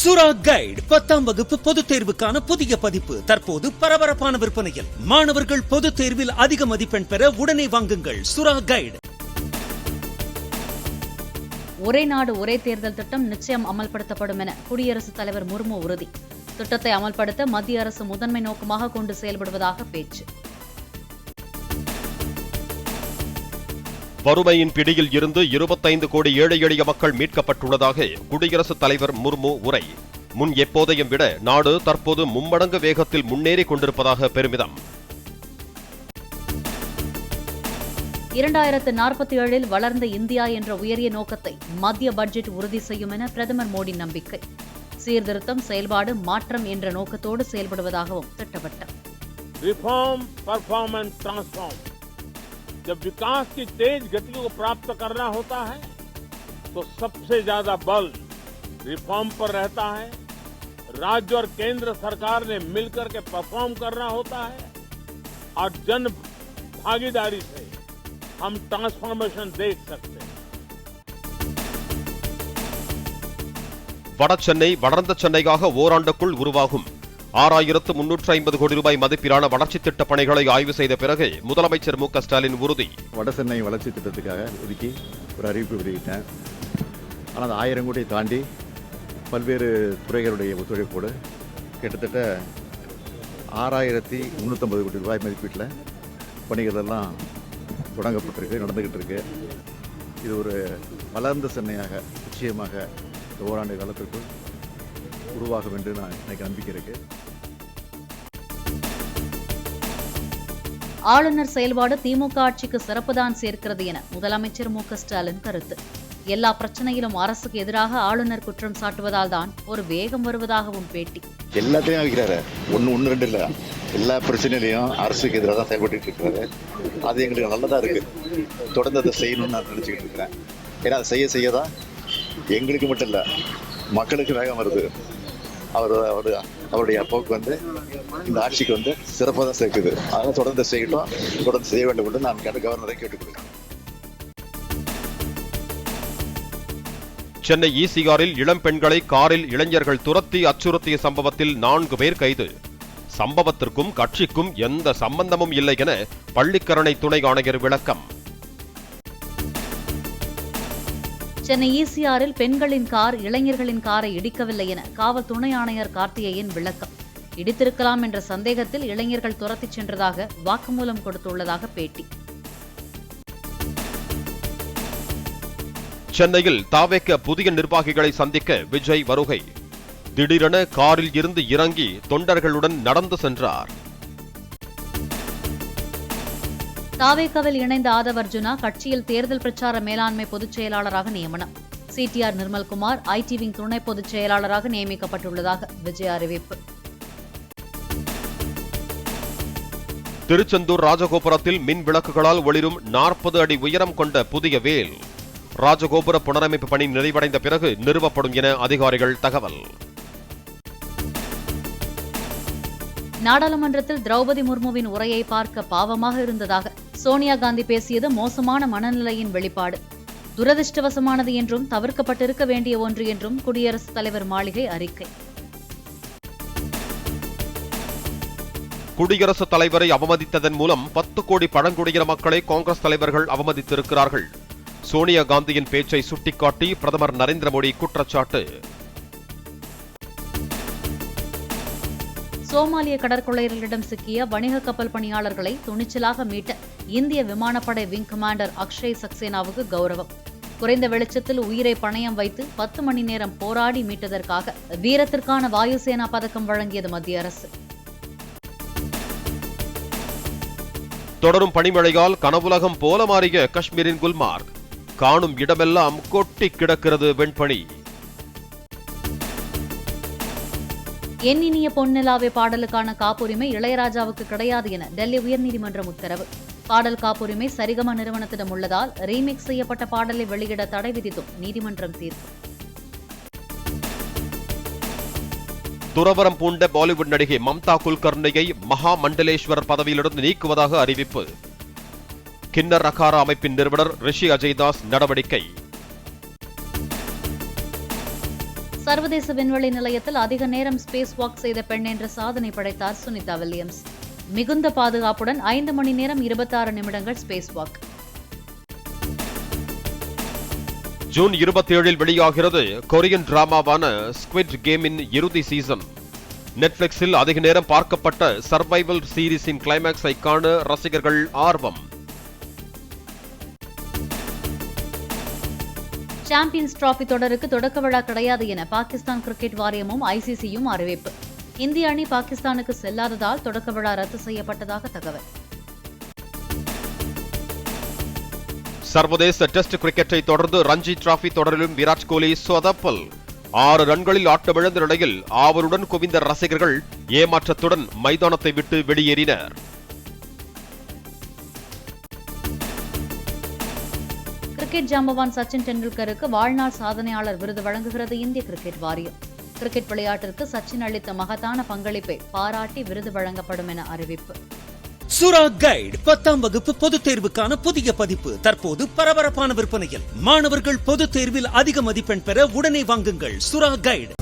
சுரா கைடு 10ஆம் வகுப்பு பொதுத் தேர்வுக்கான புதிய பதிப்பு தற்போது பரபரப்பான விற்பனையில். மாணவர்கள் பொதுத் தேர்வில் அதிக மதிப்பெண் பெற உடனே வாங்குங்கள் சுரா கைடு. ஒரே நாடு ஒரே தேர்தல் திட்டம் நிச்சயம் அமல்படுத்தப்படும் என குடியரசுத் தலைவர் முர்மு உறுதி. திட்டத்தை அமல்படுத்த மத்திய அரசு முதன்மை நோக்கமாக கொண்டு செயல்படுவதாக பேச்சு. வறுமையின் பிடியில் இருந்து 25 கோடி ஏழை எளிய மக்கள் மீட்கப்பட்டுள்ளதாக குடியரசுத் தலைவர் முர்மு உரை. முன் எப்போதையும் விட நாடு தற்போது மும்மடங்கு வேகத்தில் முன்னேறி கொண்டிருப்பதாக பெருமிதம். 2047 வளர்ந்த இந்தியா என்ற உயரிய நோக்கத்தை மத்திய பட்ஜெட் உறுதி செய்யும் என பிரதமர் மோடி நம்பிக்கை. சீர்திருத்தம், செயல்பாடு, மாற்றம் என்ற நோக்கத்தோடு செயல்படுவதாகவும் திட்டவட்டம். Reform performance transform. जब विकास की तेज गति को प्राप्त करना होता है तो सबसे ज्यादा बल रिफॉर्म पर रहता है। राज्य और केंद्र सरकार ने मिलकर के परफॉर्म करना होता है और जन भागीदारी से हम ट्रांसफॉर्मेशन देख सकते हैं। வட சென்னை வளர்ந்த சென்னையாக ஓராண்டுக்குள் உருவாகும். 6350 கோடி ரூபாய் மதிப்பிலான வளர்ச்சி திட்ட பணிகளை ஆய்வு செய்த பிறகு முதலமைச்சர் மு க ஸ்டாலின் உறுதி. வட சென்னை வளர்ச்சி திட்டத்துக்காக ஒதுக்கி ஒரு அறிவிப்பு வெளியிட்டேன். ஆனால் அது 1000 கோடியை தாண்டி பல்வேறு துறைகளுடைய ஒத்துழைப்போடு கிட்டத்தட்ட 6350 கோடி ரூபாய் மதிப்பீட்டில் பணிகள் எல்லாம் தொடங்கப்பட்டிருக்கு, நடந்துக்கிட்டு இருக்கு. இது ஒரு வளர்ந்த சென்னையாக நிச்சயமாக இந்த ஓராண்டு காலத்திற்குள் உருவாகும் என்று எனக்கு நம்பிக்கை இருக்கு. ஆளுநர் செயல்பாடு திமுக ஆட்சிக்கு சிறப்புதான் சேர்க்கிறது என முதலமைச்சர் மு க ஸ்டாலின் கருத்து. எல்லா பிரச்சனையிலும் அரசுக்கு எதிராக ஆளுநர் குற்றம் சாட்டுவதால் தான் ஒரு வேகம் வருவதாகவும் பேட்டி. எல்லாத்தையும் வைக்கிறாரு, ஒன்று ரெண்டு இல்லை, எல்லா பிரச்சனையிலையும் அரசுக்கு எதிராக தான் செயல்பட்டு இருக்காரு. அது எங்களுக்கு நல்லதா இருக்கு. தொடர்ந்து அதை செய்யணும்னு நான் நினைச்சுக்கிட்டு இருக்கிறேன். ஏன்னா அதை செய்ய தான் எங்களுக்கு மட்டும் இல்லை, மக்களுக்கு வேகம் வருது. அவருடைய போக்கு இந்த ஆட்சிக்கு சிறப்பாக தான் சேர்க்குது. அதனால தொடர்ந்து செய்யட்டும், தொடர்ந்து செய்ய வேண்டும் என்று நான் கவர்னரை கேட்டுக்கொள்கிறேன். சென்னை ஈசிஆரில் இளம் பெண்களை காரில் இளைஞர்கள் துரத்தி அச்சுறுத்திய சம்பவத்தில் 4 பேர் கைது. சம்பவத்திற்கும் கட்சிக்கும் எந்த சம்பந்தமும் இல்லை என பள்ளிக்கரணை துணை ஆணையர் விளக்கம். சென்னை ஈசிஆரில் பெண்களின் கார் இளைஞர்களின் காரை இடிக்கவில்லை என காவல் துணை ஆணையர் கார்த்திகேயன் விளக்கம். இடித்திருக்கலாம் என்ற சந்தேகத்தில் இளைஞர்கள் துரத்திச் சென்றதாக வாக்குமூலம் கொடுத்துள்ளதாக பேட்டி. சென்னையில் தாவேக புதிய நிர்வாகிகளை சந்திக்க விஜய் வருகை. திடீரென காரில் இருந்து இறங்கி தொண்டர்களுடன் நடந்து சென்றார். தாவேகவில் இணைந்த ஆதவ் அர்ஜுனா கட்சியில் தேர்தல் பிரச்சார மேலாண்மை பொதுச் செயலாளராக நியமனம். சிடிஆர் நிர்மல்குமார் ஐடி விங் துணை பொதுச் செயலாளராக நியமிக்கப்பட்டுள்ளதாக விஜய் அறிவிப்பு. திருச்செந்தூர் ராஜகோபுரத்தில் மின் விளக்குகளால் ஒளிரும் 40 அடி உயரம் கொண்ட புதிய வேல். ராஜகோபுர புனரமைப்பு பணி நிறைவடைந்த பிறகு நிறுவப்படும் என அதிகாரிகள் தகவல். நாடாளுமன்றத்தில் திரௌபதி முர்முவின் உரையை பார்க்க பாவமாக இருந்ததாக சோனியா காந்தி பேசியது மோசமான மனநிலையின் வெளிப்பாடு. துரதிருஷ்டவசமானது என்றும் தவிர்க்கப்பட்டிருக்க வேண்டிய ஒன்று என்றும் குடியரசுத் தலைவர் மாளிகை அறிக்கை. குடியரசுத் தலைவரை அவமதித்ததன் மூலம் 10 கோடி பழங்குடியின மக்களை காங்கிரஸ் தலைவர்கள் அவமதித்திருக்கிறார்கள். சோனியா காந்தியின் பேச்சை சுட்டிக்காட்டி பிரதமர் நரேந்திர மோடி குற்றச்சாட்டு. சோமாலிய கடற்கொள்ளையர்களிடம் சிக்கிய வணிக கப்பல் பணியாளர்களை துணிச்சலாக மீட்ட இந்திய விமானப்படை விங் கமாண்டர் அக்ஷய் சக்சேனாவுக்கு கௌரவம். குறைந்த வெளிச்சத்தில் உயிரை பணயம் வைத்து 10 மணி நேரம் போராடி மீட்டதற்காக வீரத்திற்கான வாயுசேனா பதக்கம் வழங்கியது மத்திய அரசு. தொடரும் பனிமழையால் கனவுலகம் போல மாறிய காஷ்மீரின் குல்மார்க். காணும் இடமெல்லாம் கொட்டி கிடக்கிறது வெண்பனி. என் இனிய பொன்னிலாவே பாடலுக்கான காப்புரிமை இளையராஜாவுக்கு கிடையாது என டெல்லி உயர்நீதிமன்றம் உத்தரவு. பாடல் காப்புரிமை சரிகம நிறுவனத்திடம் உள்ளதால் ரீமிக்ஸ் செய்யப்பட்ட பாடலை வெளியிட தடை விதித்தும் நீதிமன்றம் தீர்ப்பு. துறவரம் பூண்ட பாலிவுட் நடிகை மம்தா குல்கர்னியை மகா மண்டலேஸ்வரர் பதவியிலிருந்து நீக்குவதாக அறிவிப்பு. கின்னர் அகாரா அமைப்பின் நிறுவனர் ரிஷி அஜய்தாஸ் நடவடிக்கை. சர்வதேச விண்வெளி நிலையத்தில் அதிக நேரம் ஸ்பேஸ் வாக் செய்த பெண் என்ற சாதனை படைத்தார் சுனிதா வில்லியம்ஸ். மிகுந்த பாதுகாப்புடன் 5 மணி நேரம் 26 நிமிடங்கள் ஸ்பேஸ் வாக். ஜூன் 27 வெளியாகிறது கொரியன் டிராமாவான ஸ்குவிட் கேமின் இறுதி சீசன். நெட்ஃபிளிக்ஸில் அதிக நேரம் பார்க்கப்பட்ட சர்வைவல் சீரிஸின் கிளைமேக்ஸை காண ரசிகர்கள் ஆர்வம். சாம்பியன்ஸ் டிராபி தொடருக்கு தொடக்க விழா கிடையாது என பாகிஸ்தான் கிரிக்கெட் வாரியமும் ஐசிசியும் அறிவிப்பு. இந்திய அணி பாகிஸ்தானுக்கு செல்லாததால் தொடக்க விழா ரத்து செய்யப்பட்டதாக தகவல். சர்வதேச டெஸ்ட் கிரிக்கெட்டை தொடர்ந்து ரஞ்சி டிராபி தொடரிலும் விராட் கோலி சொதப்பல். 6 ரன்களில் ஆட்டமிழந்த நிலையில் ஆவலுடன் குவிந்த ரசிகர்கள் ஏமாற்றத்துடன் மைதானத்தை விட்டு வெளியேறினர். கிரிக்கெட் ஜாம்பவான் சச்சின் டெண்டுல்கருக்கு வாழ்நாள் சாதனையாளர் விருது வழங்குகிறது இந்திய கிரிக்கெட் வாரியம். கிரிக்கெட் விளையாட்டிற்கு சச்சின் அளித்த மகத்தான பங்களிப்பை பாராட்டி விருது வழங்கப்படும் என அறிவிப்பு. சுரா கைடு 10ஆம் வகுப்பு பொதுத் தேர்வுக்கான புதிய பதிப்பு தற்போது பரபரப்பான விற்பனையில். மாணவர்கள் பொதுத் தேர்வில் அதிக மதிப்பெண் பெற உடனே வாங்குங்கள் சுரா கைடு.